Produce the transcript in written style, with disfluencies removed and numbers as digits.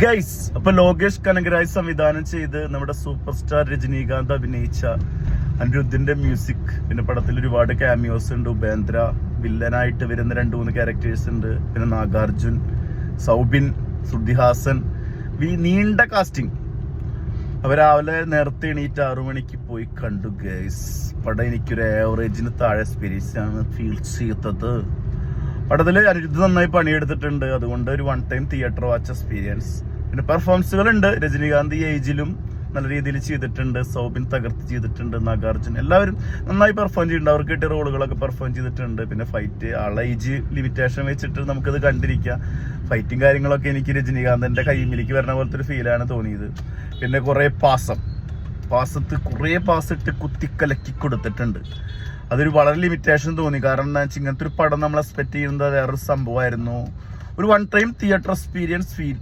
Guys, അപ്പൊ ലോകേഷ് കനകരാജ് സംവിധാനം ചെയ്ത് നമ്മുടെ സൂപ്പർ സ്റ്റാർ രജനീകാന്ത് അഭിനയിച്ച അനിരുദ്ധിന്റെ മ്യൂസിക്, പിന്നെ പടത്തിൽ ഒരുപാട് ക്യാമിയോസ് ഉണ്ട്. ഉപേന്ദ്ര വില്ലനായിട്ട് വരുന്ന 2-3 ക്യാരക്ടേഴ്സ് ഉണ്ട്. പിന്നെ നാഗാർജുൻ, സൗബിൻ, ശ്രുതിഹാസൻ, നീണ്ട കാസ്റ്റിംഗ്. അവ രാവിലെ നേരത്തെ എണീറ്റ് 6 മണിക്ക് പോയി കണ്ടു ഗൈസ്. പടം എനിക്കൊരു ആവറേജിന് താഴെ എക്സ്പീരിയൻസ് ആണ് ഫീൽ ചെയ്തത്. പടത്തില് അനിരുദ്ധ് നന്നായി പണിയെടുത്തിട്ടുണ്ട്. അതുകൊണ്ട് ഒരു 1 ടൈം തിയേറ്റർ വാച്ച് എക്സ്പീരിയൻസ്. പിന്നെ പെർഫോമൻസുകൾ ഉണ്ട്. രജനീകാന്ത് ഈ ഏജിലും നല്ല രീതിയിൽ ചെയ്തിട്ടുണ്ട്. സൗബിൻ തകർത്ത് ചെയ്തിട്ടുണ്ട്. നാഗാർജുൻ, എല്ലാവരും നന്നായി പെർഫോം ചെയ്തിട്ടുണ്ട്. അവർക്ക് കിട്ടിയ റോളുകളൊക്കെ പെർഫോം ചെയ്തിട്ടുണ്ട്. പിന്നെ ഫൈറ്റ്, ഏജ് ലിമിറ്റേഷൻ വെച്ചിട്ട് നമുക്കത് കണ്ടിരിക്കാം. ഫൈറ്റും കാര്യങ്ങളൊക്കെ എനിക്ക് രജനീകാന്തിന്റെ കൈമിലേക്ക് വരുന്ന പോലത്തെ ഒരു ഫീലാണ് തോന്നിയത്. പിന്നെ കുറെ പാസത്ത് കുറേ പാസിട്ട് കുത്തിക്കലക്കി കൊടുത്തിട്ടുണ്ട്. അതൊരു വളരെ ലിമിറ്റേഷൻ തോന്നി. കാരണം എന്താ വെച്ചാൽ ഇങ്ങനത്തെ ഒരു പടം നമ്മൾ എക്സ്പെക്ട് ചെയ്യുന്നത് വേറൊരു സംഭവമായിരുന്നു. ഒരു 1 ടൈം തിയേറ്റർ എക്സ്പീരിയൻസ് ഫീൽ